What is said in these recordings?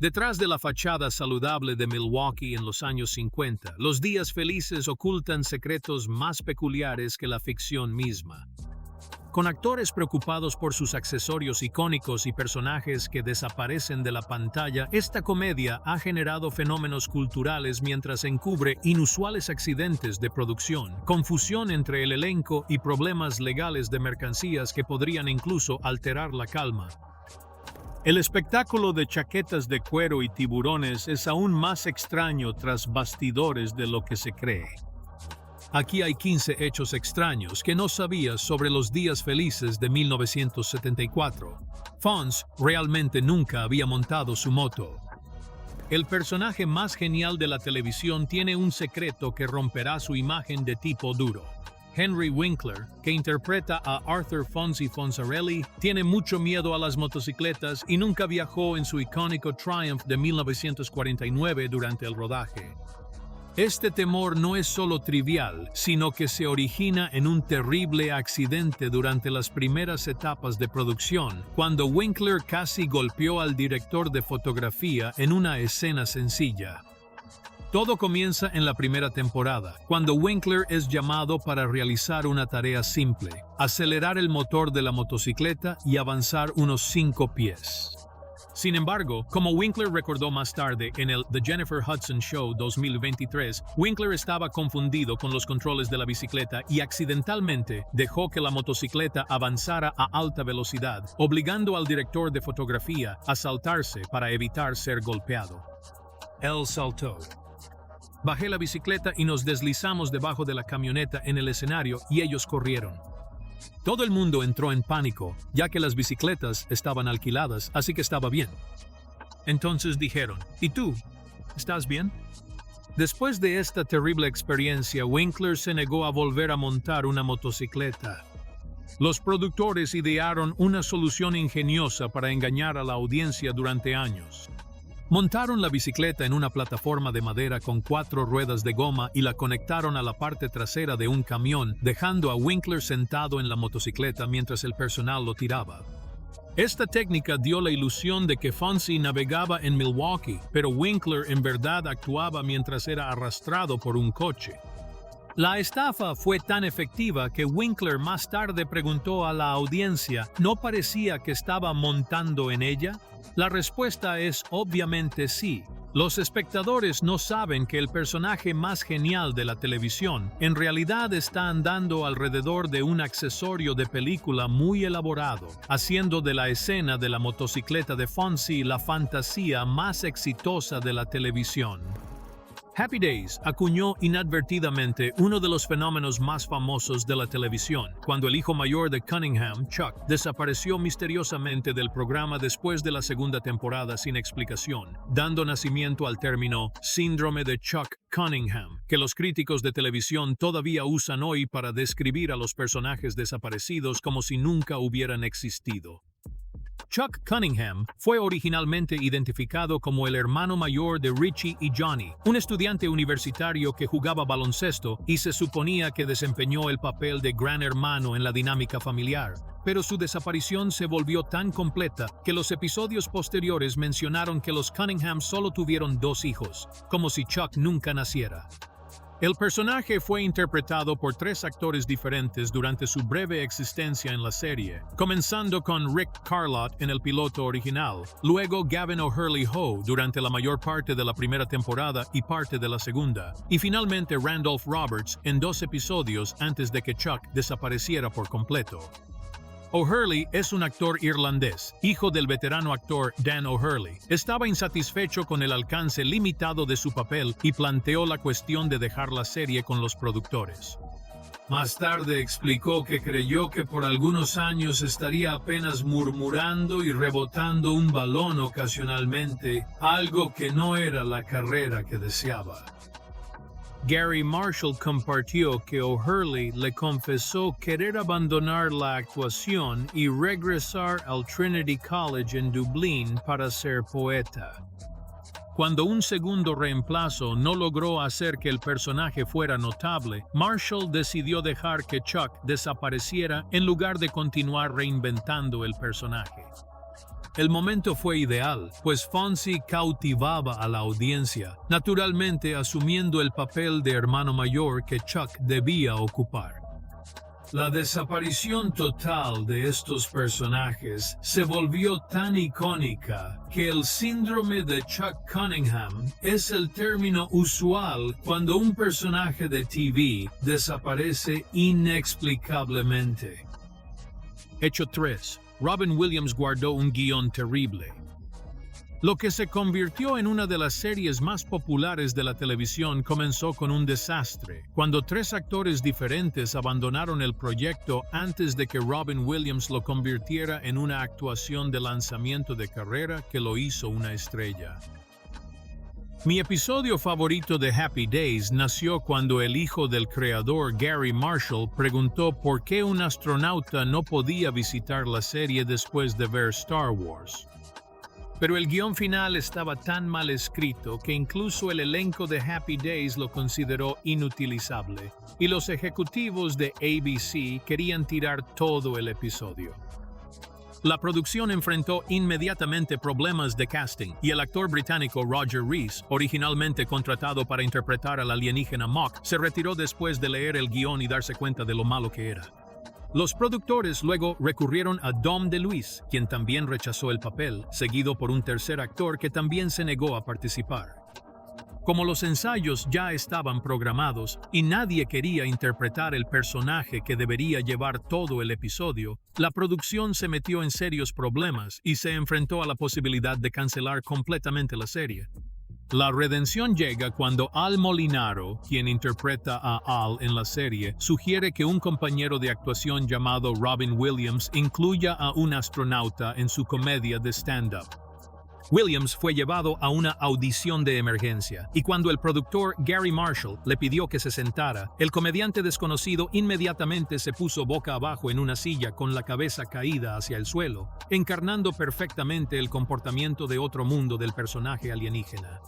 Detrás de la fachada saludable de Milwaukee en los años 50, los días felices ocultan secretos más peculiares que la ficción misma. Con actores preocupados por sus accesorios icónicos y personajes que desaparecen de la pantalla, esta comedia ha generado fenómenos culturales mientras encubre inusuales accidentes de producción, confusión entre el elenco y problemas legales de mercancías que podrían incluso alterar la calma. El espectáculo de chaquetas de cuero y tiburones es aún más extraño tras bastidores de lo que se cree. Aquí hay 15 hechos extraños que no sabías sobre los días felices de 1974. Fonz realmente nunca había montado su moto. El personaje más genial de la televisión tiene un secreto que romperá su imagen de tipo duro. Henry Winkler, que interpreta a Arthur Fonzie Fonzarelli, tiene mucho miedo a las motocicletas y nunca viajó en su icónico Triumph de 1949 durante el rodaje. Este temor no es solo trivial, sino que se origina en un terrible accidente durante las primeras etapas de producción, cuando Winkler casi golpeó al director de fotografía en una escena sencilla. Todo comienza en la primera temporada, cuando Winkler es llamado para realizar una tarea simple: acelerar el motor de la motocicleta y avanzar unos 5 pies. Sin embargo, como Winkler recordó más tarde en el The Jennifer Hudson Show 2023, Winkler estaba confundido con los controles de la bicicleta y accidentalmente dejó que la motocicleta avanzara a alta velocidad, obligando al director de fotografía a saltarse para evitar ser golpeado. Él saltó. Bajé la bicicleta y nos deslizamos debajo de la camioneta en el escenario y ellos corrieron. Todo el mundo entró en pánico, ya que las bicicletas estaban alquiladas, así que estaba bien. Entonces dijeron: ¿y tú? ¿Estás bien? Después de esta terrible experiencia, Winkler se negó a volver a montar una motocicleta. Los productores idearon una solución ingeniosa para engañar a la audiencia durante años. Montaron la bicicleta en una plataforma de madera con 4 ruedas de goma y la conectaron a la parte trasera de un camión, dejando a Winkler sentado en la motocicleta mientras el personal lo tiraba. Esta técnica dio la ilusión de que Fonzie navegaba en Milwaukee, pero Winkler en verdad actuaba mientras era arrastrado por un coche. La estafa fue tan efectiva que Winkler más tarde preguntó a la audiencia: ¿no parecía que estaba montando en ella? La respuesta es obviamente sí. Los espectadores no saben que el personaje más genial de la televisión en realidad está andando alrededor de un accesorio de película muy elaborado, haciendo de la escena de la motocicleta de Fonzie la fantasía más exitosa de la televisión. Happy Days acuñó inadvertidamente uno de los fenómenos más famosos de la televisión, cuando el hijo mayor de Cunningham, Chuck, desapareció misteriosamente del programa después de la segunda temporada sin explicación, dando nacimiento al término síndrome de Chuck Cunningham, que los críticos de televisión todavía usan hoy para describir a los personajes desaparecidos como si nunca hubieran existido. Chuck Cunningham fue originalmente identificado como el hermano mayor de Richie y Johnny, un estudiante universitario que jugaba baloncesto y se suponía que desempeñó el papel de gran hermano en la dinámica familiar. Pero su desaparición se volvió tan completa que los episodios posteriores mencionaron que los Cunningham solo tuvieron 2 hijos, como si Chuck nunca naciera. El personaje fue interpretado por 3 actores diferentes durante su breve existencia en la serie, comenzando con Rick Carlott en el piloto original, luego Gavin O'Hurley Ho durante la mayor parte de la primera temporada y parte de la segunda, y finalmente Randolph Roberts en 2 episodios antes de que Chuck desapareciera por completo. O'Hurley es un actor irlandés, hijo del veterano actor Dan O'Hurley. Estaba insatisfecho con el alcance limitado de su papel y planteó la cuestión de dejar la serie con los productores. Más tarde explicó que creyó que por algunos años estaría apenas murmurando y rebotando un balón ocasionalmente, algo que no era la carrera que deseaba. Gary Marshall compartió que O'Hurley le confesó querer abandonar la actuación y regresar al Trinity College en Dublín para ser poeta. Cuando un segundo reemplazo no logró hacer que el personaje fuera notable, Marshall decidió dejar que Chuck desapareciera en lugar de continuar reinventando el personaje. El momento fue ideal, pues Fonzie cautivaba a la audiencia, naturalmente asumiendo el papel de hermano mayor que Chuck debía ocupar. La desaparición total de estos personajes se volvió tan icónica que el síndrome de Chuck Cunningham es el término usual cuando un personaje de TV desaparece inexplicablemente. Hecho 3. Robin Williams guardó un guión terrible. Lo que se convirtió en una de las series más populares de la televisión comenzó con un desastre, cuando 3 actores diferentes abandonaron el proyecto antes de que Robin Williams lo convirtiera en una actuación de lanzamiento de carrera que lo hizo una estrella. Mi episodio favorito de Happy Days nació cuando el hijo del creador, Gary Marshall, preguntó por qué un astronauta no podía visitar la serie después de ver Star Wars. Pero el guión final estaba tan mal escrito que incluso el elenco de Happy Days lo consideró inutilizable, y los ejecutivos de ABC querían tirar todo el episodio. La producción enfrentó inmediatamente problemas de casting, y el actor británico Roger Rees, originalmente contratado para interpretar al alienígena Mock, se retiró después de leer el guión y darse cuenta de lo malo que era. Los productores luego recurrieron a Dom DeLuise, quien también rechazó el papel, seguido por un tercer actor que también se negó a participar. Como los ensayos ya estaban programados y nadie quería interpretar el personaje que debería llevar todo el episodio, la producción se metió en serios problemas y se enfrentó a la posibilidad de cancelar completamente la serie. La redención llega cuando Al Molinaro, quien interpreta a Al en la serie, sugiere que un compañero de actuación llamado Robin Williams incluya a un astronauta en su comedia de stand-up. Williams fue llevado a una audición de emergencia, y cuando el productor Gary Marshall le pidió que se sentara, el comediante desconocido inmediatamente se puso boca abajo en una silla con la cabeza caída hacia el suelo, encarnando perfectamente el comportamiento de otro mundo del personaje alienígena.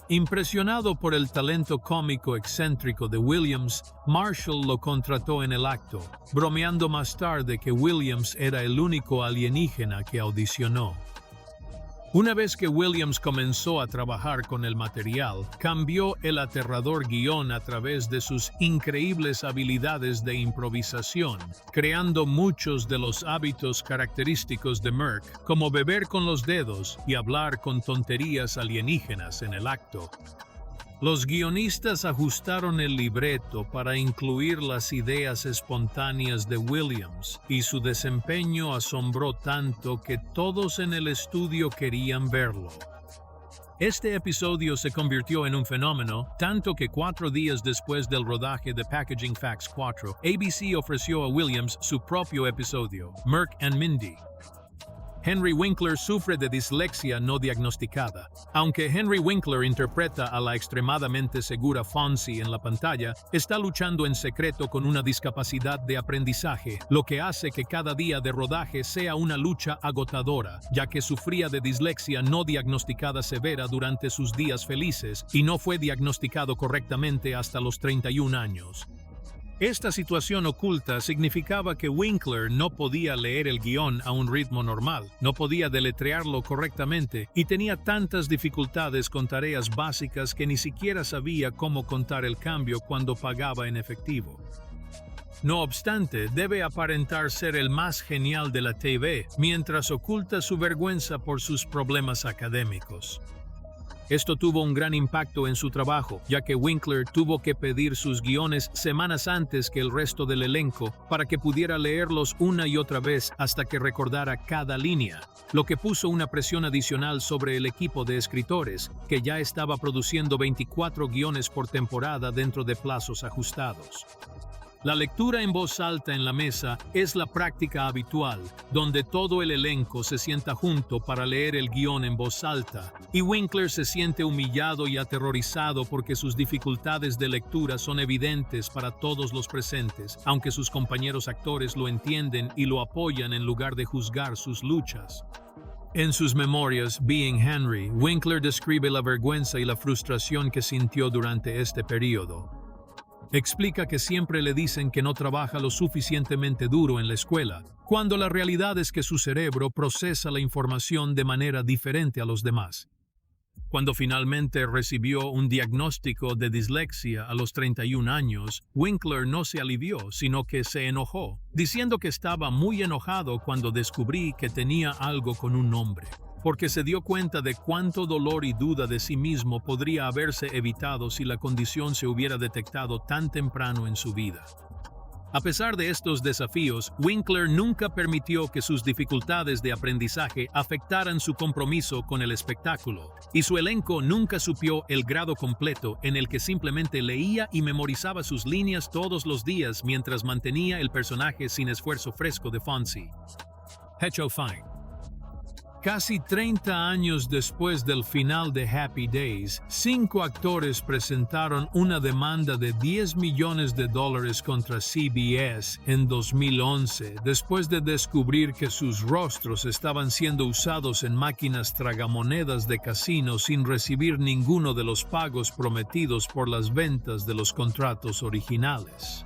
Impresionado por el talento cómico excéntrico de Williams, Marshall lo contrató en el acto, bromeando más tarde que Williams era el único alienígena que audicionó. Una vez que Williams comenzó a trabajar con el material, cambió el aterrador guión a través de sus increíbles habilidades de improvisación, creando muchos de los hábitos característicos de Merck, como beber con los dedos y hablar con tonterías alienígenas en el acto. Los guionistas ajustaron el libreto para incluir las ideas espontáneas de Williams, y su desempeño asombró tanto que todos en el estudio querían verlo. Este episodio se convirtió en un fenómeno, tanto que 4 días después del rodaje de Packaging Facts 4, ABC ofreció a Williams su propio episodio, Merck and Mindy. Henry Winkler sufre de dislexia no diagnosticada. Aunque Henry Winkler interpreta a la extremadamente segura Fonzie en la pantalla, está luchando en secreto con una discapacidad de aprendizaje, lo que hace que cada día de rodaje sea una lucha agotadora, ya que sufría de dislexia no diagnosticada severa durante sus días felices y no fue diagnosticado correctamente hasta los 31 años. Esta situación oculta significaba que Winkler no podía leer el guión a un ritmo normal, no podía deletrearlo correctamente y tenía tantas dificultades con tareas básicas que ni siquiera sabía cómo contar el cambio cuando pagaba en efectivo. No obstante, debe aparentar ser el más genial de la TV, mientras oculta su vergüenza por sus problemas académicos. Esto tuvo un gran impacto en su trabajo, ya que Winkler tuvo que pedir sus guiones semanas antes que el resto del elenco para que pudiera leerlos una y otra vez hasta que recordara cada línea, lo que puso una presión adicional sobre el equipo de escritores, que ya estaba produciendo 24 guiones por temporada dentro de plazos ajustados. La lectura en voz alta en la mesa es la práctica habitual, donde todo el elenco se sienta junto para leer el guión en voz alta, y Winkler se siente humillado y aterrorizado porque sus dificultades de lectura son evidentes para todos los presentes, aunque sus compañeros actores lo entienden y lo apoyan en lugar de juzgar sus luchas. En sus memorias, Being Henry, Winkler describe la vergüenza y la frustración que sintió durante este periodo. Explica que siempre le dicen que no trabaja lo suficientemente duro en la escuela, cuando la realidad es que su cerebro procesa la información de manera diferente a los demás. Cuando finalmente recibió un diagnóstico de dislexia a los 31 años, Winkler no se alivió, sino que se enojó, diciendo que estaba muy enojado cuando descubrí que tenía algo con un nombre, porque se dio cuenta de cuánto dolor y duda de sí mismo podría haberse evitado si la condición se hubiera detectado tan temprano en su vida. A pesar de estos desafíos, Winkler nunca permitió que sus dificultades de aprendizaje afectaran su compromiso con el espectáculo, y su elenco nunca supió el grado completo en el que simplemente leía y memorizaba sus líneas todos los días mientras mantenía el personaje sin esfuerzo fresco de Fonzie. Hecho Fine. Casi 30 años después del final de Happy Days, 5 actores presentaron una demanda de $10 millones contra CBS en 2011, después de descubrir que sus rostros estaban siendo usados en máquinas tragamonedas de casino sin recibir ninguno de los pagos prometidos por las ventas de los contratos originales.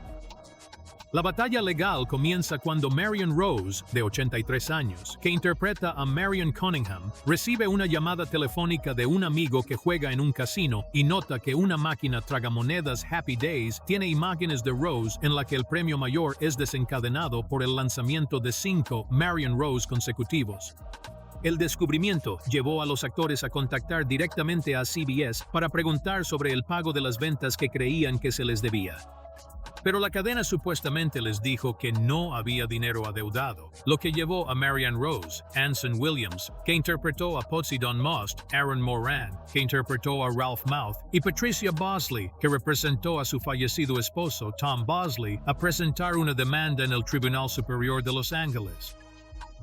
La batalla legal comienza cuando Marion Rose, de 83 años, que interpreta a Marion Cunningham, recibe una llamada telefónica de un amigo que juega en un casino y nota que una máquina tragamonedas Happy Days tiene imágenes de Rose en la que el premio mayor es desencadenado por el lanzamiento de 5 Marion Rose consecutivos. El descubrimiento llevó a los actores a contactar directamente a CBS para preguntar sobre el pago de las ventas que creían que se les debía. Pero la cadena supuestamente les dijo que no había dinero adeudado, lo que llevó a Marianne Rose, Anson Williams, que interpretó a Poseidon Most, Aaron Moran, que interpretó a Ralph Mouth, y Patricia Bosley, que representó a su fallecido esposo Tom Bosley, a presentar una demanda en el Tribunal Superior de Los Ángeles.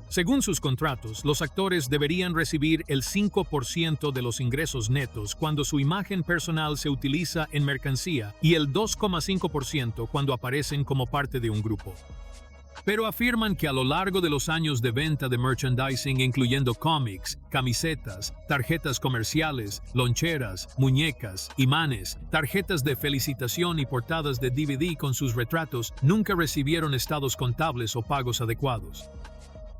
Según sus contratos, los actores deberían recibir el 5% de los ingresos netos cuando su imagen personal se utiliza en mercancía y el 2,5% cuando aparecen como parte de un grupo. Pero afirman que a lo largo de los años de venta de merchandising, incluyendo cómics, camisetas, tarjetas comerciales, loncheras, muñecas, imanes, tarjetas de felicitación y portadas de DVD con sus retratos, nunca recibieron estados contables o pagos adecuados.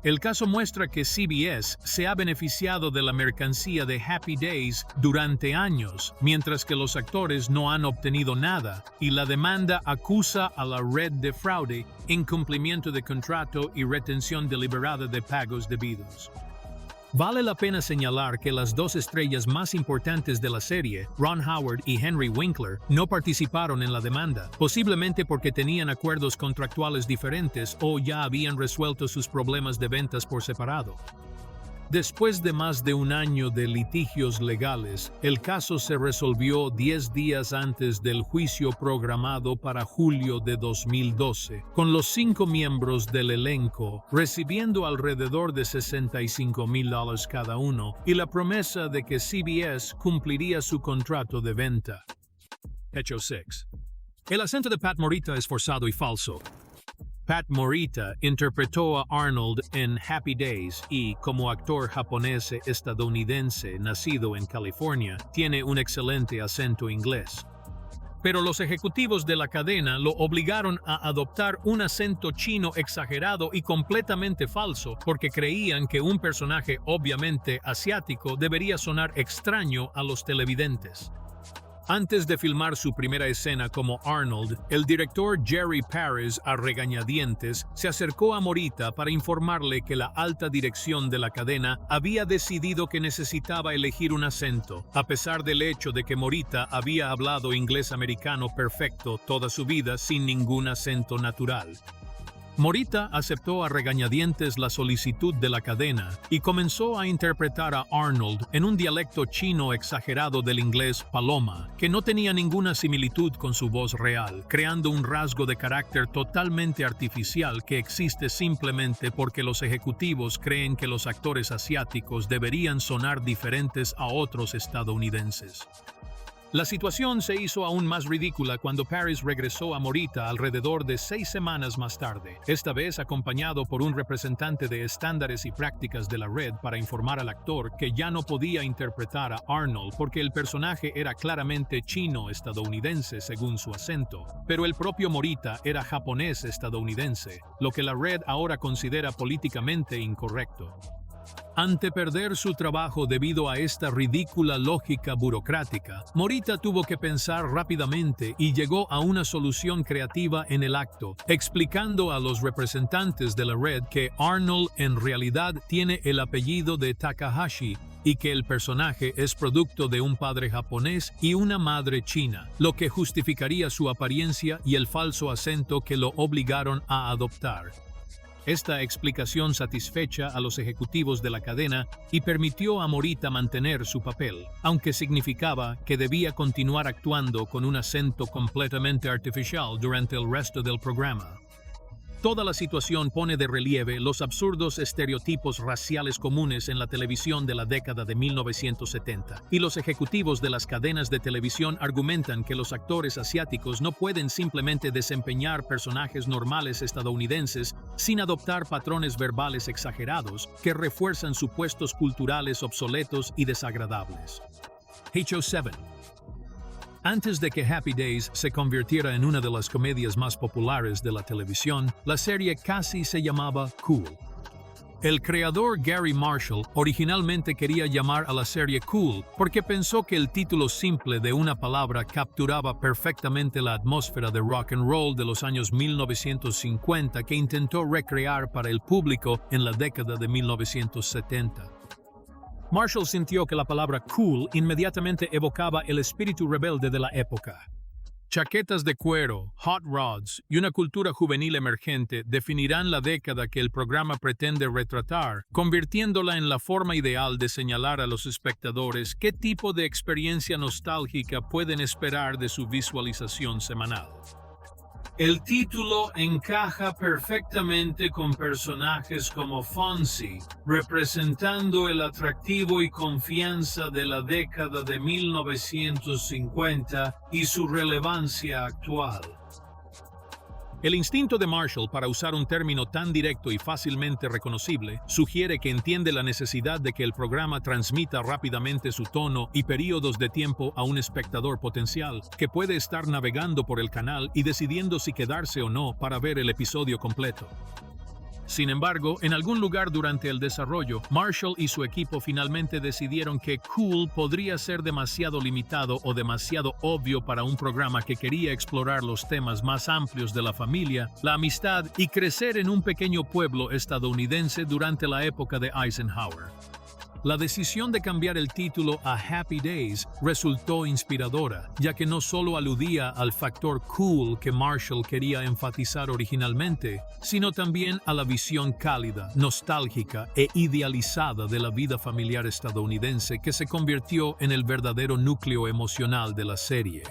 El caso muestra que CBS se ha beneficiado de la mercancía de Happy Days durante años, mientras que los actores no han obtenido nada, y la demanda acusa a la red de fraude, incumplimiento de contrato y retención deliberada de pagos debidos. Vale la pena señalar que las 2 estrellas más importantes de la serie, Ron Howard y Henry Winkler, no participaron en la demanda, posiblemente porque tenían acuerdos contractuales diferentes o ya habían resuelto sus problemas de ventas por separado. Después de más de un año de litigios legales, el caso se resolvió 10 días antes del juicio programado para julio de 2012, con los 5 miembros del elenco recibiendo alrededor de $65,000 cada uno y la promesa de que CBS cumpliría su contrato de venta. Hecho 6. El acento de Pat Morita es forzado y falso. Pat Morita interpretó a Arnold en Happy Days y, como actor japonés-estadounidense nacido en California, tiene un excelente acento inglés. Pero los ejecutivos de la cadena lo obligaron a adoptar un acento chino exagerado y completamente falso porque creían que un personaje obviamente asiático debería sonar extraño a los televidentes. Antes de filmar su primera escena como Arnold, el director Jerry Paris, a regañadientes, se acercó a Morita para informarle que la alta dirección de la cadena había decidido que necesitaba elegir un acento, a pesar del hecho de que Morita había hablado inglés americano perfecto toda su vida sin ningún acento natural. Morita aceptó a regañadientes la solicitud de la cadena y comenzó a interpretar a Arnold en un dialecto chino exagerado del inglés paloma, que no tenía ninguna similitud con su voz real, creando un rasgo de carácter totalmente artificial que existe simplemente porque los ejecutivos creen que los actores asiáticos deberían sonar diferentes a otros estadounidenses. La situación se hizo aún más ridícula cuando Paris regresó a Morita alrededor de 6 semanas más tarde, esta vez acompañado por un representante de estándares y prácticas de la red para informar al actor que ya no podía interpretar a Arnold porque el personaje era claramente chino-estadounidense según su acento, pero el propio Morita era japonés-estadounidense, lo que la red ahora considera políticamente incorrecto. Ante perder su trabajo debido a esta ridícula lógica burocrática, Morita tuvo que pensar rápidamente y llegó a una solución creativa en el acto, explicando a los representantes de la red que Arnold en realidad tiene el apellido de Takahashi y que el personaje es producto de un padre japonés y una madre china, lo que justificaría su apariencia y el falso acento que lo obligaron a adoptar. Esta explicación satisfecha a los ejecutivos de la cadena y permitió a Morita mantener su papel, aunque significaba que debía continuar actuando con un acento completamente artificial durante el resto del programa. Toda la situación pone de relieve los absurdos estereotipos raciales comunes en la televisión de la década de 1970, y los ejecutivos de las cadenas de televisión argumentan que los actores asiáticos no pueden simplemente desempeñar personajes normales estadounidenses sin adoptar patrones verbales exagerados que refuerzan supuestos culturales obsoletos y desagradables. Hecho 7. Antes de que Happy Days se convirtiera en una de las comedias más populares de la televisión, la serie casi se llamaba Cool. El creador Gary Marshall originalmente quería llamar a la serie Cool porque pensó que el título simple de una palabra capturaba perfectamente la atmósfera de rock and roll de los años 1950 que intentó recrear para el público en la década de 1970. Marshall sintió que la palabra cool inmediatamente evocaba el espíritu rebelde de la época. Chaquetas de cuero, hot rods y una cultura juvenil emergente definirán la década que el programa pretende retratar, convirtiéndola en la forma ideal de señalar a los espectadores qué tipo de experiencia nostálgica pueden esperar de su visualización semanal. El título encaja perfectamente con personajes como Fonzie, representando el atractivo y confianza de la década de 1950 y su relevancia actual. El instinto de Marshall para usar un término tan directo y fácilmente reconocible sugiere que entiende la necesidad de que el programa transmita rápidamente su tono y períodos de tiempo a un espectador potencial que puede estar navegando por el canal y decidiendo si quedarse o no para ver el episodio completo. Sin embargo, en algún lugar durante el desarrollo, Marshall y su equipo finalmente decidieron que Cool podría ser demasiado limitado o demasiado obvio para un programa que quería explorar los temas más amplios de la familia, la amistad y crecer en un pequeño pueblo estadounidense durante la época de Eisenhower. La decisión de cambiar el título a Happy Days resultó inspiradora, ya que no solo aludía al factor cool que Marshall quería enfatizar originalmente, sino también a la visión cálida, nostálgica e idealizada de la vida familiar estadounidense que se convirtió en el verdadero núcleo emocional de la serie.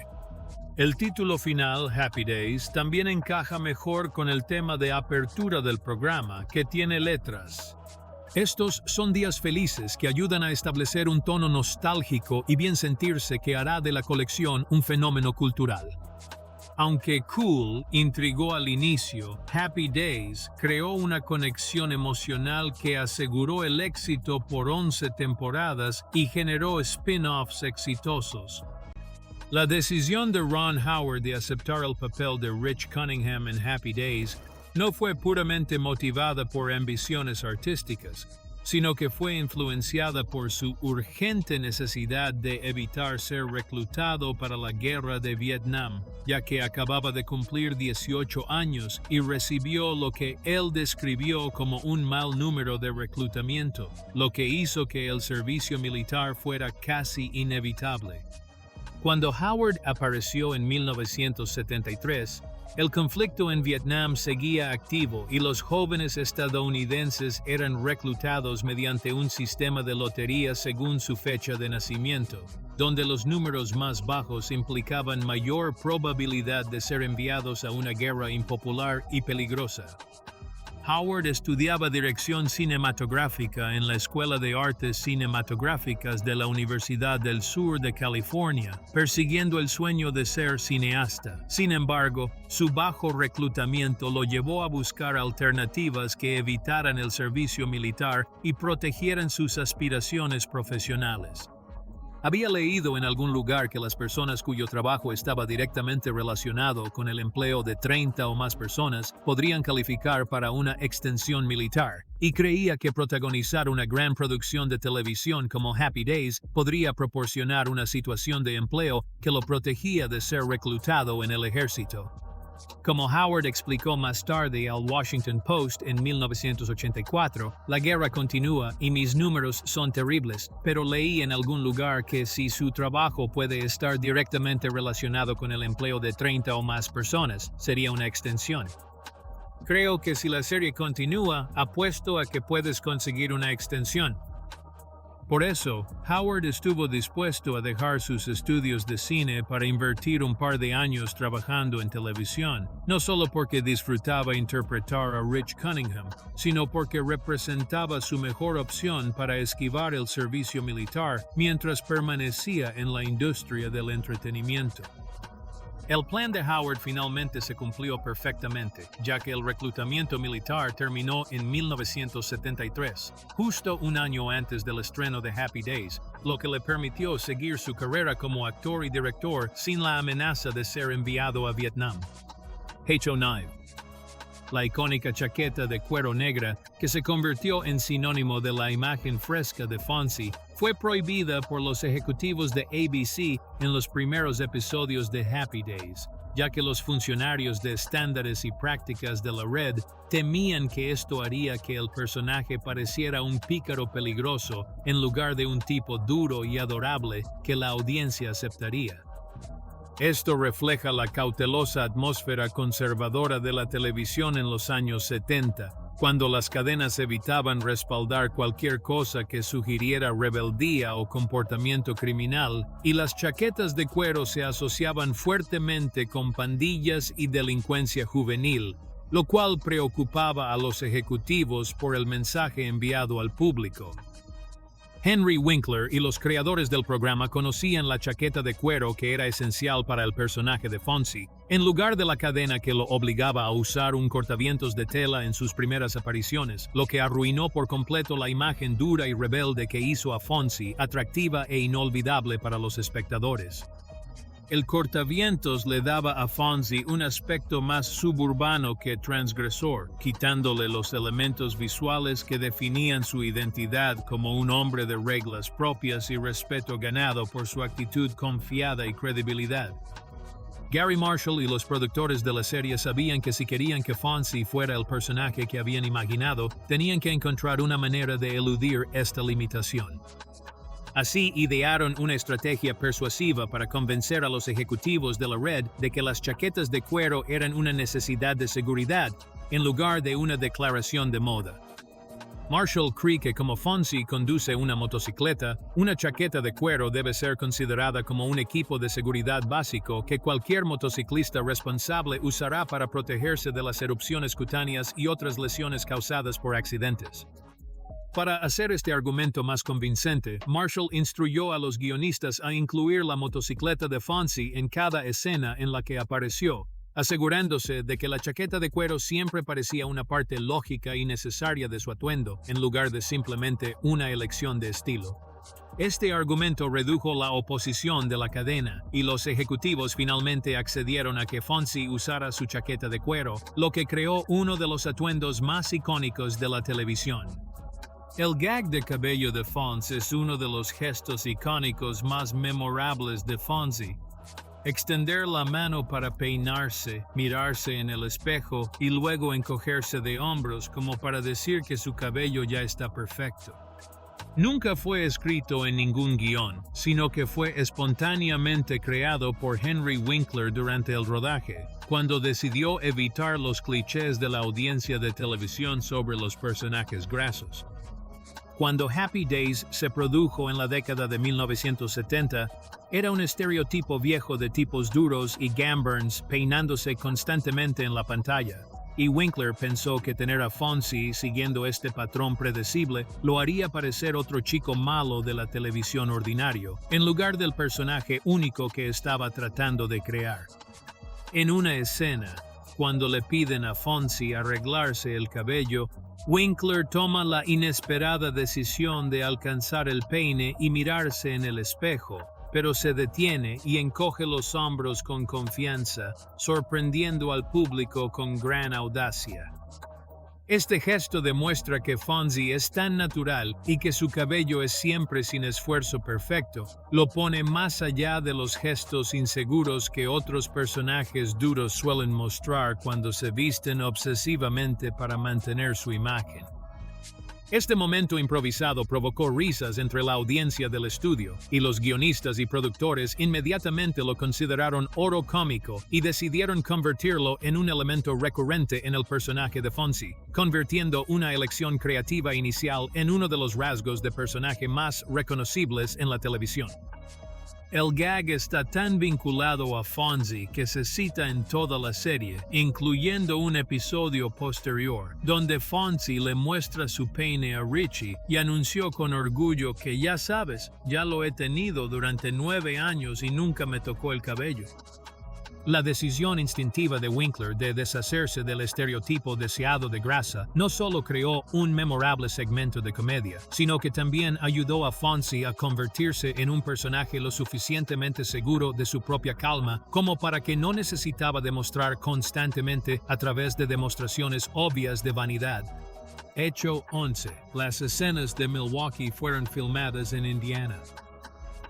El título final, Happy Days, también encaja mejor con el tema de apertura del programa, que tiene letras. Estos son días felices que ayudan a establecer un tono nostálgico y bien sentirse que hará de la colección un fenómeno cultural. Aunque Cool intrigó al inicio, Happy Days creó una conexión emocional que aseguró el éxito por 11 temporadas y generó spin-offs exitosos. La decisión de Ron Howard de aceptar el papel de Rich Cunningham en Happy Days no fue puramente motivada por ambiciones artísticas, sino que fue influenciada por su urgente necesidad de evitar ser reclutado para la guerra de Vietnam, ya que acababa de cumplir 18 años y recibió lo que él describió como un mal número de reclutamiento, lo que hizo que el servicio militar fuera casi inevitable. Cuando Howard apareció en 1973, el conflicto en Vietnam seguía activo y los jóvenes estadounidenses eran reclutados mediante un sistema de lotería según su fecha de nacimiento, donde los números más bajos implicaban mayor probabilidad de ser enviados a una guerra impopular y peligrosa. Howard estudiaba dirección cinematográfica en la Escuela de Artes Cinematográficas de la Universidad del Sur de California, persiguiendo el sueño de ser cineasta. Sin embargo, su bajo reclutamiento lo llevó a buscar alternativas que evitaran el servicio militar y protegieran sus aspiraciones profesionales. Había leído en algún lugar que las personas cuyo trabajo estaba directamente relacionado con el empleo de 30 o más personas podrían calificar para una extensión militar, y creía que protagonizar una gran producción de televisión como Happy Days podría proporcionar una situación de empleo que lo protegía de ser reclutado en el ejército. Como Howard explicó más tarde al Washington Post en 1984, la guerra continúa y mis números son terribles, pero leí en algún lugar que si su trabajo puede estar directamente relacionado con el empleo de 30 o más personas, sería una extensión. Creo que si la serie continúa, apuesto a que puedes conseguir una extensión. Por eso, Howard estuvo dispuesto a dejar sus estudios de cine para invertir un par de años trabajando en televisión, no solo porque disfrutaba interpretar a Rich Cunningham, sino porque representaba su mejor opción para esquivar el servicio militar mientras permanecía en la industria del entretenimiento. El plan de Howard finalmente se cumplió perfectamente, ya que el reclutamiento militar terminó en 1973, justo un año antes del estreno de Happy Days, lo que le permitió seguir su carrera como actor y director sin la amenaza de ser enviado a Vietnam. Hecho 9. La icónica chaqueta de cuero negra, que se convirtió en sinónimo de la imagen fresca de Fonzie, fue prohibida por los ejecutivos de ABC en los primeros episodios de Happy Days, ya que los funcionarios de estándares y prácticas de la red temían que esto haría que el personaje pareciera un pícaro peligroso en lugar de un tipo duro y adorable que la audiencia aceptaría. Esto refleja la cautelosa atmósfera conservadora de la televisión en los años 70, cuando las cadenas evitaban respaldar cualquier cosa que sugiriera rebeldía o comportamiento criminal, y las chaquetas de cuero se asociaban fuertemente con pandillas y delincuencia juvenil, lo cual preocupaba a los ejecutivos por el mensaje enviado al público. Henry Winkler y los creadores del programa conocían la chaqueta de cuero que era esencial para el personaje de Fonzie, en lugar de la cadena que lo obligaba a usar un cortavientos de tela en sus primeras apariciones, lo que arruinó por completo la imagen dura y rebelde que hizo a Fonzie atractiva e inolvidable para los espectadores. El cortavientos le daba a Fonzie un aspecto más suburbano que transgresor, quitándole los elementos visuales que definían su identidad como un hombre de reglas propias y respeto ganado por su actitud confiada y credibilidad. Gary Marshall y los productores de la serie sabían que si querían que Fonzie fuera el personaje que habían imaginado, tenían que encontrar una manera de eludir esta limitación. Así idearon una estrategia persuasiva para convencer a los ejecutivos de la red de que las chaquetas de cuero eran una necesidad de seguridad, en lugar de una declaración de moda. Marshall cree que como Fonzie conduce una motocicleta, una chaqueta de cuero debe ser considerada como un equipo de seguridad básico que cualquier motociclista responsable usará para protegerse de las erupciones cutáneas y otras lesiones causadas por accidentes. Para hacer este argumento más convincente, Marshall instruyó a los guionistas a incluir la motocicleta de Fonzie en cada escena en la que apareció, asegurándose de que la chaqueta de cuero siempre parecía una parte lógica y necesaria de su atuendo, en lugar de simplemente una elección de estilo. Este argumento redujo la oposición de la cadena, y los ejecutivos finalmente accedieron a que Fonzie usara su chaqueta de cuero, lo que creó uno de los atuendos más icónicos de la televisión. El gag de cabello de Fonzie es uno de los gestos icónicos más memorables de Fonzie. Extender la mano para peinarse, mirarse en el espejo y luego encogerse de hombros como para decir que su cabello ya está perfecto. Nunca fue escrito en ningún guión, sino que fue espontáneamente creado por Henry Winkler durante el rodaje, cuando decidió evitar los clichés de la audiencia de televisión sobre los personajes grasos. Cuando Happy Days se produjo en la década de 1970, era un estereotipo viejo de tipos duros y gamberns peinándose constantemente en la pantalla. y Winkler pensó que tener a Fonzie siguiendo este patrón predecible lo haría parecer otro chico malo de la televisión ordinario, en lugar del personaje único que estaba tratando de crear. En una escena, cuando le piden a Fonzie arreglarse el cabello, Winkler toma la inesperada decisión de alcanzar el peine y mirarse en el espejo, pero se detiene y encoge los hombros con confianza, sorprendiendo al público con gran audacia. Este gesto demuestra que Fonzie es tan natural y que su cabello es siempre sin esfuerzo perfecto, lo pone más allá de los gestos inseguros que otros personajes duros suelen mostrar cuando se visten obsesivamente para mantener su imagen. Este momento improvisado provocó risas entre la audiencia del estudio, y los guionistas y productores inmediatamente lo consideraron oro cómico y decidieron convertirlo en un elemento recurrente en el personaje de Fonzie, convirtiendo una elección creativa inicial en uno de los rasgos de personaje más reconocibles en la televisión. El gag está tan vinculado a Fonzie que se cita en toda la serie, incluyendo un episodio posterior, donde Fonzie le muestra su peine a Richie y anunció con orgullo que ya sabes, ya lo he tenido durante 9 años y nunca me tocó el cabello. La decisión instintiva de Winkler de deshacerse del estereotipo deseado de grasa no solo creó un memorable segmento de comedia, sino que también ayudó a Fonzie a convertirse en un personaje lo suficientemente seguro de su propia calma como para que no necesitaba demostrar constantemente a través de demostraciones obvias de vanidad. Hecho 11. Las escenas de Milwaukee fueron filmadas en Indiana.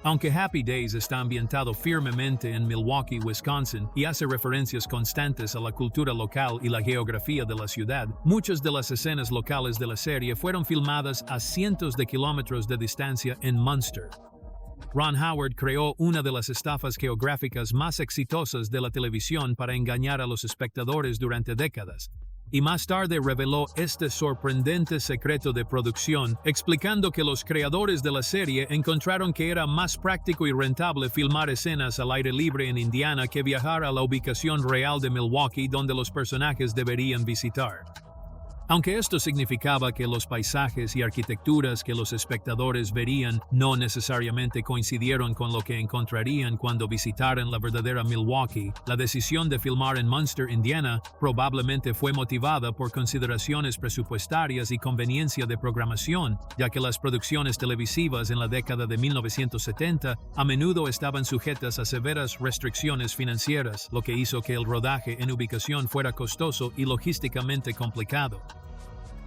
Aunque Happy Days está ambientado firmemente en Milwaukee, Wisconsin, y hace referencias constantes a la cultura local y la geografía de la ciudad, muchas de las escenas locales de la serie fueron filmadas a cientos de kilómetros de distancia en Munster. Ron Howard creó una de las estafas geográficas más exitosas de la televisión para engañar a los espectadores durante décadas, y más tarde reveló este sorprendente secreto de producción, explicando que los creadores de la serie encontraron que era más práctico y rentable filmar escenas al aire libre en Indiana que viajar a la ubicación real de Milwaukee donde los personajes deberían visitar. Aunque esto significaba que los paisajes y arquitecturas que los espectadores verían no necesariamente coincidieron con lo que encontrarían cuando visitaran la verdadera Milwaukee, la decisión de filmar en Munster, Indiana, probablemente fue motivada por consideraciones presupuestarias y conveniencia de programación, ya que las producciones televisivas en la década de 1970 a menudo estaban sujetas a severas restricciones financieras, lo que hizo que el rodaje en ubicación fuera costoso y logísticamente complicado.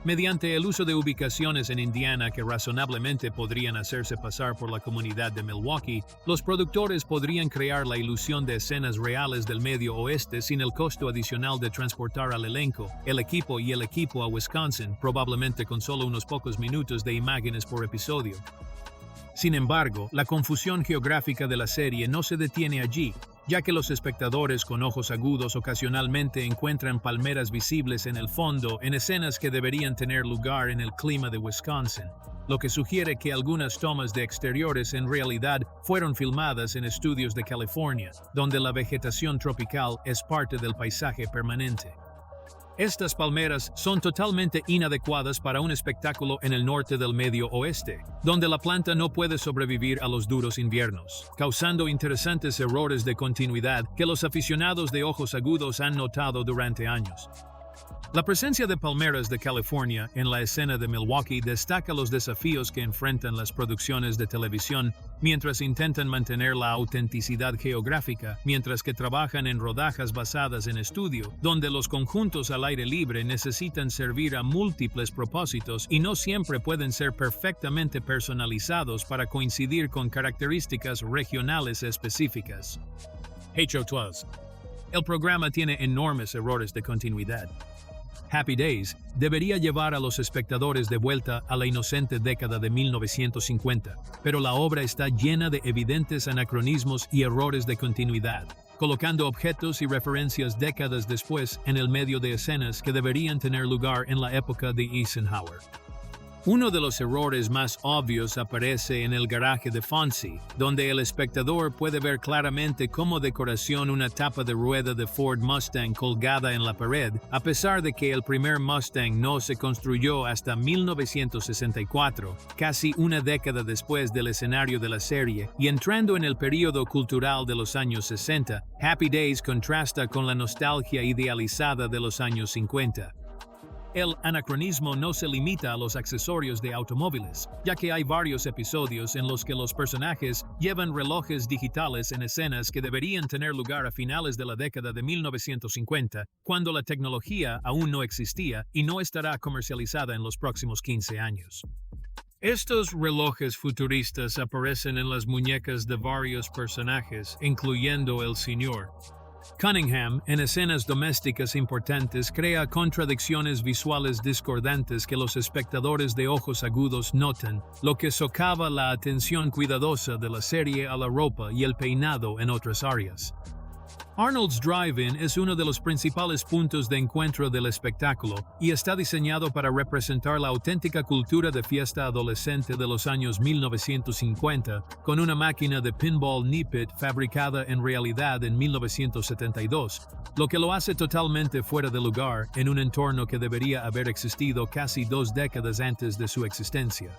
Mediante el uso de ubicaciones en Indiana que razonablemente podrían hacerse pasar por la comunidad de Milwaukee, los productores podrían crear la ilusión de escenas reales del Medio Oeste sin el costo adicional de transportar al elenco, el equipo a Wisconsin, probablemente con solo unos pocos minutos de imágenes por episodio. Sin embargo, la confusión geográfica de la serie no se detiene allí, ya que los espectadores con ojos agudos ocasionalmente encuentran palmeras visibles en el fondo en escenas que deberían tener lugar en el clima de Wisconsin, lo que sugiere que algunas tomas de exteriores en realidad fueron filmadas en estudios de California, donde la vegetación tropical es parte del paisaje permanente. Estas palmeras son totalmente inadecuadas para un espectáculo en el norte del Medio Oeste, donde la planta no puede sobrevivir a los duros inviernos, causando interesantes errores de continuidad que los aficionados de ojos agudos han notado durante años. La presencia de palmeras de California en la escena de Milwaukee destaca los desafíos que enfrentan las producciones de televisión mientras intentan mantener la autenticidad geográfica, mientras que trabajan en rodajas basadas en estudio, donde los conjuntos al aire libre necesitan servir a múltiples propósitos y no siempre pueden ser perfectamente personalizados para coincidir con características regionales específicas. Hecho 12. El programa tiene enormes errores de continuidad. Happy Days debería llevar a los espectadores de vuelta a la inocente década de 1950, pero la obra está llena de evidentes anacronismos y errores de continuidad, colocando objetos y referencias décadas después en el medio de escenas que deberían tener lugar en la época de Eisenhower. Uno de los errores más obvios aparece en el garaje de Fonzie, donde el espectador puede ver claramente como decoración una tapa de rueda de Ford Mustang colgada en la pared, a pesar de que el primer Mustang no se construyó hasta 1964, casi una década después del escenario de la serie, y entrando en el período cultural de los años 60, Happy Days contrasta con la nostalgia idealizada de los años 50. El anacronismo no se limita a los accesorios de automóviles, ya que hay varios episodios en los que los personajes llevan relojes digitales en escenas que deberían tener lugar a finales de la década de 1950, cuando la tecnología aún no existía y no estará comercializada en los próximos 15 años. Estos relojes futuristas aparecen en las muñecas de varios personajes, incluyendo el Sr. Cunningham, en escenas domésticas importantes, crea contradicciones visuales discordantes que los espectadores de ojos agudos notan, lo que socava la atención cuidadosa de la serie a la ropa y el peinado en otras áreas. Arnold's Drive-In es uno de los principales puntos de encuentro del espectáculo y está diseñado para representar la auténtica cultura de fiesta adolescente de los años 1950, con una máquina de pinball Nippet fabricada en realidad en 1972, lo que lo hace totalmente fuera de lugar en un entorno que debería haber existido casi 2 décadas antes de su existencia.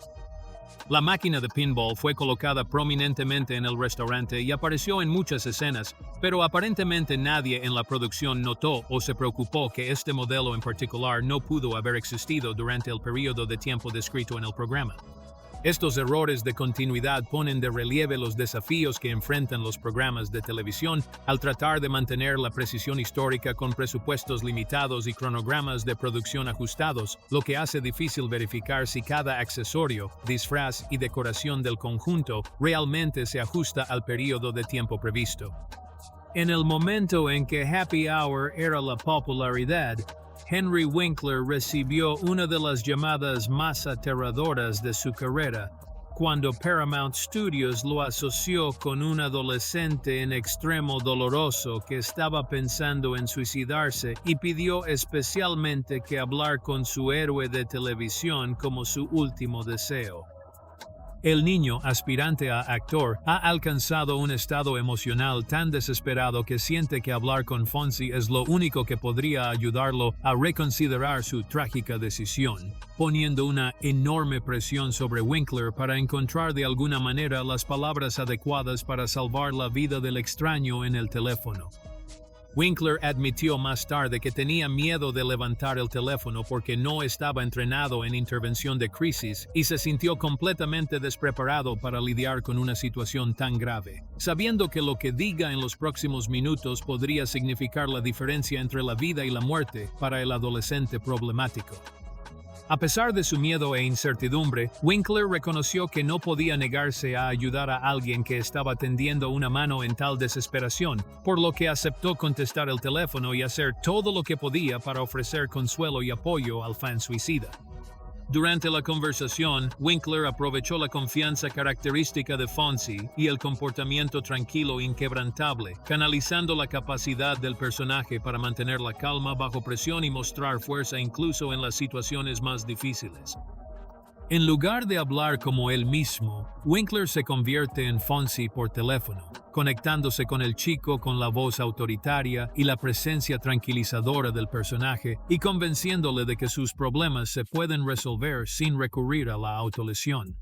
La máquina de pinball fue colocada prominentemente en el restaurante y apareció en muchas escenas, pero aparentemente nadie en la producción notó o se preocupó que este modelo en particular no pudo haber existido durante el periodo de tiempo descrito en el programa. Estos errores de continuidad ponen de relieve los desafíos que enfrentan los programas de televisión al tratar de mantener la precisión histórica con presupuestos limitados y cronogramas de producción ajustados, lo que hace difícil verificar si cada accesorio, disfraz y decoración del conjunto realmente se ajusta al periodo de tiempo previsto. En el momento en que Happy Hour era la popularidad, Henry Winkler recibió una de las llamadas más aterradoras de su carrera, cuando Paramount Studios lo asoció con un adolescente en extremo doloroso que estaba pensando en suicidarse y pidió especialmente que hablar con su héroe de televisión como su último deseo. El niño, aspirante a actor, ha alcanzado un estado emocional tan desesperado que siente que hablar con Fonzie es lo único que podría ayudarlo a reconsiderar su trágica decisión, poniendo una enorme presión sobre Winkler para encontrar de alguna manera las palabras adecuadas para salvar la vida del extraño en el teléfono. Winkler admitió más tarde que tenía miedo de levantar el teléfono porque no estaba entrenado en intervención de crisis y se sintió completamente despreparado para lidiar con una situación tan grave, sabiendo que lo que diga en los próximos minutos podría significar la diferencia entre la vida y la muerte para el adolescente problemático. A pesar de su miedo e incertidumbre, Winkler reconoció que no podía negarse a ayudar a alguien que estaba tendiendo una mano en tal desesperación, por lo que aceptó contestar el teléfono y hacer todo lo que podía para ofrecer consuelo y apoyo al fan suicida. Durante la conversación, Winkler aprovechó la confianza característica de Fonzie y el comportamiento tranquilo e inquebrantable, canalizando la capacidad del personaje para mantener la calma bajo presión y mostrar fuerza incluso en las situaciones más difíciles. En lugar de hablar como él mismo, Winkler se convierte en Fonzie por teléfono, conectándose con el chico con la voz autoritaria y la presencia tranquilizadora del personaje y convenciéndole de que sus problemas se pueden resolver sin recurrir a la autolesión.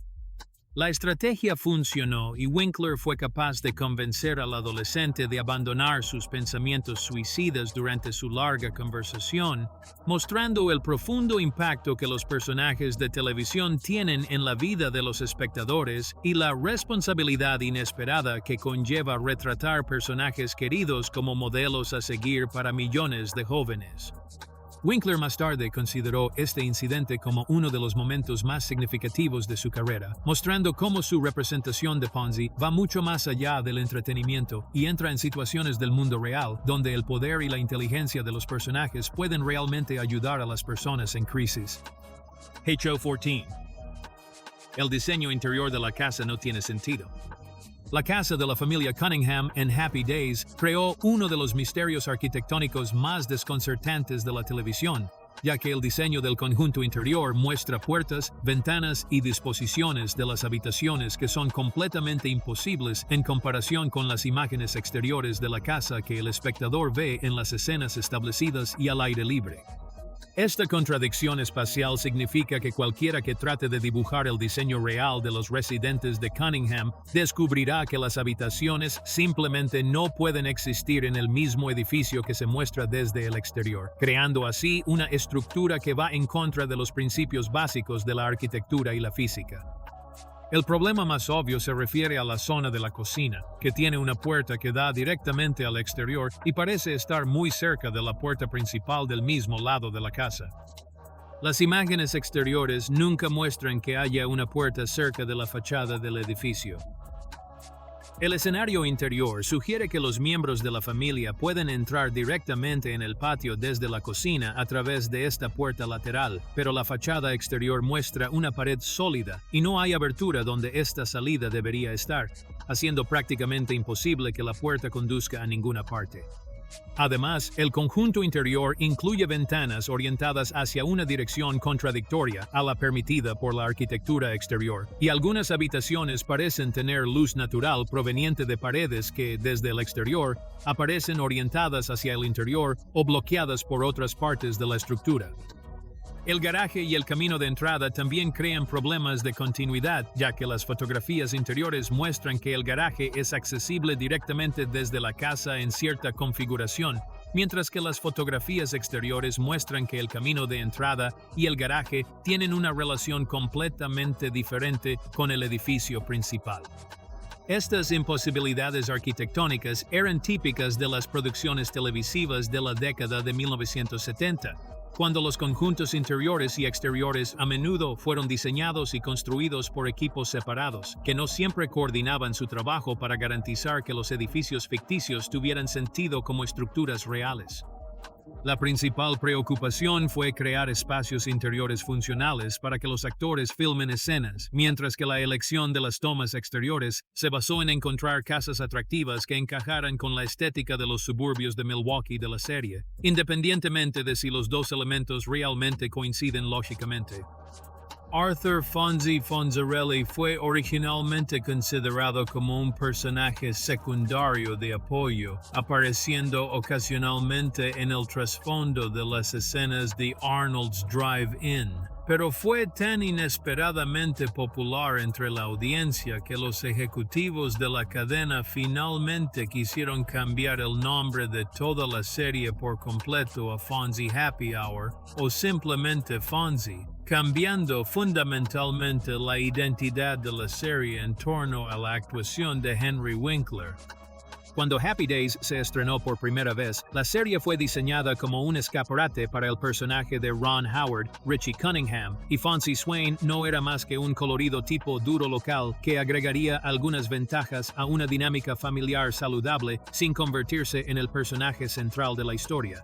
La estrategia funcionó y Winkler fue capaz de convencer al adolescente de abandonar sus pensamientos suicidas durante su larga conversación, mostrando el profundo impacto que los personajes de televisión tienen en la vida de los espectadores y la responsabilidad inesperada que conlleva retratar personajes queridos como modelos a seguir para millones de jóvenes. Winkler más tarde consideró este incidente como uno de los momentos más significativos de su carrera, mostrando cómo su representación de Fonzie va mucho más allá del entretenimiento y entra en situaciones del mundo real, donde el poder y la inteligencia de los personajes pueden realmente ayudar a las personas en crisis. Hecho 14. El diseño interior de la casa no tiene sentido. La casa de la familia Cunningham en Happy Days creó uno de los misterios arquitectónicos más desconcertantes de la televisión, ya que el diseño del conjunto interior muestra puertas, ventanas y disposiciones de las habitaciones que son completamente imposibles en comparación con las imágenes exteriores de la casa que el espectador ve en las escenas establecidas y al aire libre. Esta contradicción espacial significa que cualquiera que trate de dibujar el diseño real de los residentes de Cunningham descubrirá que las habitaciones simplemente no pueden existir en el mismo edificio que se muestra desde el exterior, creando así una estructura que va en contra de los principios básicos de la arquitectura y la física. El problema más obvio se refiere a la zona de la cocina, que tiene una puerta que da directamente al exterior y parece estar muy cerca de la puerta principal del mismo lado de la casa. Las imágenes exteriores nunca muestran que haya una puerta cerca de la fachada del edificio. El escenario interior sugiere que los miembros de la familia pueden entrar directamente en el patio desde la cocina a través de esta puerta lateral, pero la fachada exterior muestra una pared sólida y no hay abertura donde esta salida debería estar, haciendo prácticamente imposible que la puerta conduzca a ninguna parte. Además, el conjunto interior incluye ventanas orientadas hacia una dirección contradictoria a la permitida por la arquitectura exterior, y algunas habitaciones parecen tener luz natural proveniente de paredes que, desde el exterior, aparecen orientadas hacia el interior o bloqueadas por otras partes de la estructura. El garaje y el camino de entrada también crean problemas de continuidad, ya que las fotografías interiores muestran que el garaje es accesible directamente desde la casa en cierta configuración, mientras que las fotografías exteriores muestran que el camino de entrada y el garaje tienen una relación completamente diferente con el edificio principal. Estas imposibilidades arquitectónicas eran típicas de las producciones televisivas de la década de 1970. Cuando los conjuntos interiores y exteriores a menudo fueron diseñados y construidos por equipos separados, que no siempre coordinaban su trabajo para garantizar que los edificios ficticios tuvieran sentido como estructuras reales. La principal preocupación fue crear espacios interiores funcionales para que los actores filmen escenas, mientras que la elección de las tomas exteriores se basó en encontrar casas atractivas que encajaran con la estética de los suburbios de Milwaukee de la serie, independientemente de si los dos elementos realmente coinciden lógicamente. Arthur Fonzie Fonzarelli fue originalmente considerado como un personaje secundario de apoyo, apareciendo ocasionalmente en el trasfondo de las escenas de Arnold's Drive-In, pero fue tan inesperadamente popular entre la audiencia que los ejecutivos de la cadena finalmente quisieron cambiar el nombre de toda la serie por completo a Fonzie Happy Hour o simplemente Fonzie, cambiando fundamentalmente la identidad de la serie en torno a la actuación de Henry Winkler. Cuando Happy Days se estrenó por primera vez, la serie fue diseñada como un escaparate para el personaje de Ron Howard, Richie Cunningham, y Fonzie Swain no era más que un colorido tipo duro local que agregaría algunas ventajas a una dinámica familiar saludable sin convertirse en el personaje central de la historia.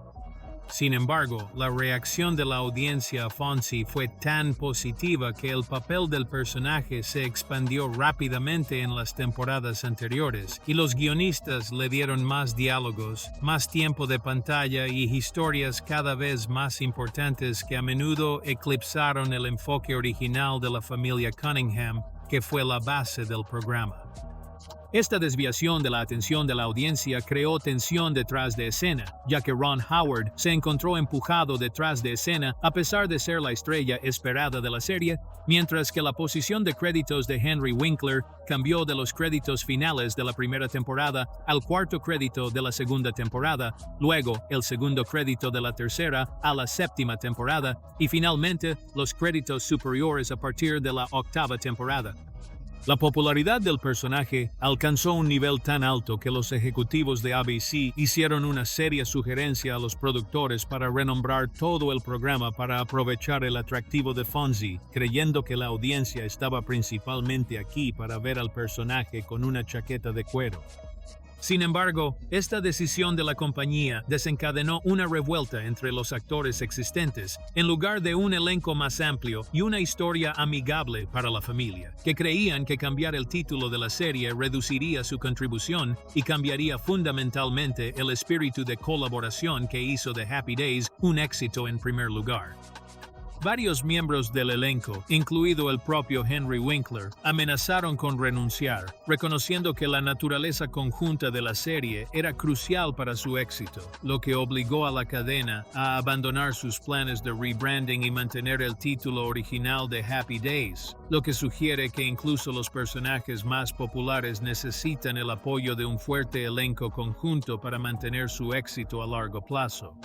Sin embargo, la reacción de la audiencia a Fonzie fue tan positiva que el papel del personaje se expandió rápidamente en las temporadas anteriores, y los guionistas le dieron más diálogos, más tiempo de pantalla y historias cada vez más importantes que a menudo eclipsaron el enfoque original de la familia Cunningham, que fue la base del programa. Esta desviación de la atención de la audiencia creó tensión detrás de escena, ya que Ron Howard se encontró empujado detrás de escena a pesar de ser la estrella esperada de la serie, mientras que la posición de créditos de Henry Winkler cambió de los créditos finales de la primera temporada al cuarto crédito de la segunda temporada, luego el segundo crédito de la tercera a la séptima temporada y finalmente los créditos superiores a partir de la octava temporada. La popularidad del personaje alcanzó un nivel tan alto que los ejecutivos de ABC hicieron una seria sugerencia a los productores para renombrar todo el programa para aprovechar el atractivo de Fonzie, creyendo que la audiencia estaba principalmente aquí para ver al personaje con una chaqueta de cuero. Sin embargo, esta decisión de la compañía desencadenó una revuelta entre los actores existentes, en lugar de un elenco más amplio y una historia amigable para la familia, que creían que cambiar el título de la serie reduciría su contribución y cambiaría fundamentalmente el espíritu de colaboración que hizo de Happy Days un éxito en primer lugar. Varios miembros del elenco, incluido el propio Henry Winkler, amenazaron con renunciar, reconociendo que la naturaleza conjunta de la serie era crucial para su éxito, lo que obligó a la cadena a abandonar sus planes de rebranding y mantener el título original de Happy Days, lo que sugiere que incluso los personajes más populares necesitan el apoyo de un fuerte elenco conjunto para mantener su éxito a largo plazo.